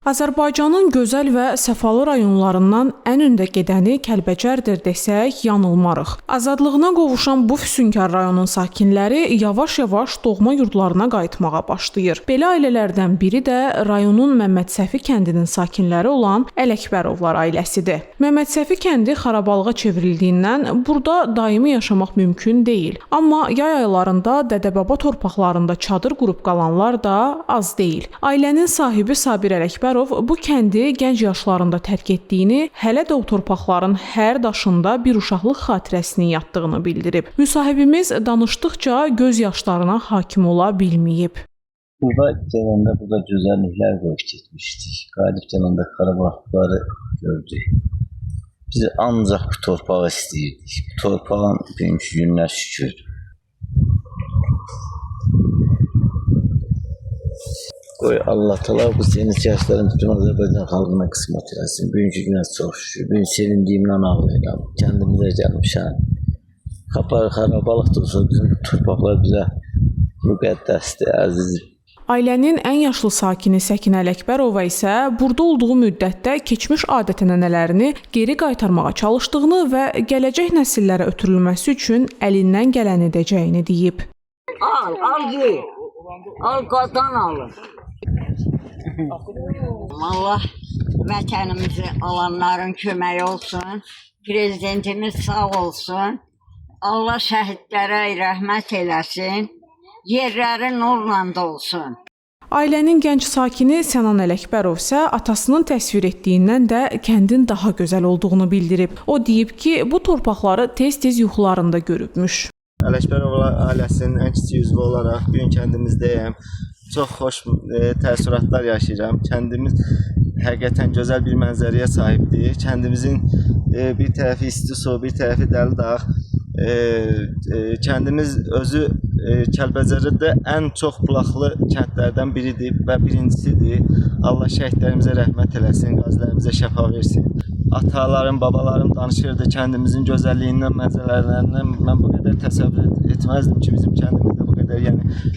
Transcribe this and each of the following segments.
Azərbaycanın gözəl və səfalı rayonlarından ən öndə gedəni Kəlbəcərdir desək, yanılmarıq. Azadlığına qovuşan bu füsunkar rayonun sakinləri yavaş-yavaş doğma yurdlarına qayıtmağa başlayır. Belə ailələrdən biri də rayonun Məmməd Səfi kəndinin sakinləri olan Ələkbərovlar ailəsidir. Məmməd Səfi kəndi xarabalığa çevrildiyindən burada daimi yaşamaq mümkün deyil. Amma yay aylarında dədə-baba torpaqlarında çadır qurub qalanlar da az deyil. Ailənin sahibi Sabir Ələkbərov bu kəndi gənc yaşlarında tərk etdiyini, hələ də o torpaqların hər daşında bir uşaqlıq xatirəsinin yatdığını bildirib. Müsahibimiz danışdıqca göz yaşlarına hakim ola bilməyib. Burada gələndə burada gözəlliklər görüb getmişdik. Qalib gələndə xarabalıqları gördük. Biz ancaq bu torpağı istəyirdik. Bu torpağın bugünkü günlər şükür. Qoy Allah təala bu senin yaşların bütün Azərbaycan xalqına qismət eləsin. Bugünkü günə çox şükür. Bugün sevindiğimdən ağlayıram. Kəndimizə gəlmişəm. Xarabalıq dursa bizim torpaqlar bizə müqəddəsdir, əzizdir. Ailənin ən yaşlı sakini Səkinə Ələkbərova isə burada olduğu müddətdə keçmiş adət-ənənələrini geri qaytarmağa çalışdığını və gələcək nəsillərə ötürülməsi üçün əlindən gələni edəcəyini deyib. Al qazan alın. Allah vətənimizi alanların köməyi olsun. Prezidentimiz sağ olsun. Allah şəhidlərə rəhmət eləsin. Yerləri nurla dolsun. Ailənin gənc sakini Sənan Ələkbərov isə atasının təsvir etdiyindən də kəndin daha gözəl olduğunu bildirib. O deyib ki, bu torpaqları tez-tez yuxularında görübmüş. Ələkbərovlar ailəsinin ən kiçik üzvü olaraq bugün kəndimizdəyəm. Çox xoş təəssüratlar yaşayıram. Kəndimiz həqiqətən gözəl bir mənzərəyə sahibdir. Kəndimizin bir tərəfi isti su, bir tərəfi dəli dağ. Kəndimiz özü Kəlbəcərdə ən çox bulaqlı kəndlərdən biridir və birincisidir. Allah şəhidlərimizə rəhmət eləsin, qazilərimizə şəfa versin. Atalarım, babalarım danışırdı kəndimizin gözəlliyindən, mənzərələrindən. Mən bu qədər təsəvvür etməzdim ki, bizim kəndimizdə bu qədər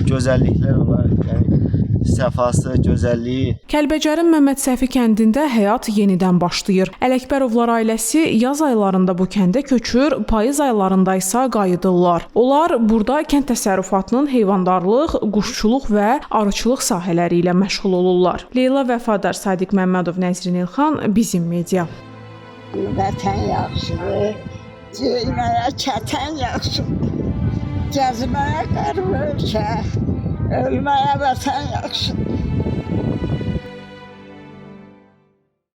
gözəlliklər olar, səfası, gözəlliyi. Kəlbəcərin Məmməd Səfi kəndində həyat yenidən başlayır. Ələkbərovlar ailəsi yaz aylarında bu kəndə köçür, payız aylarında isə qayıdırlar. Onlar burada kənd təsərrüfatının heyvandarlıq, quşçuluq və arıçılıq sahələri ilə məşğul olurlar. Leyla Vəfadar, Sadiq Məmmədov, Nəzrin İlxan, Bizim Media. Vətən yaxşıdır, geyməyə kətən yaxşıdır, gəzməyə qərb ölkə, ölməyə vətən yaxşıdır.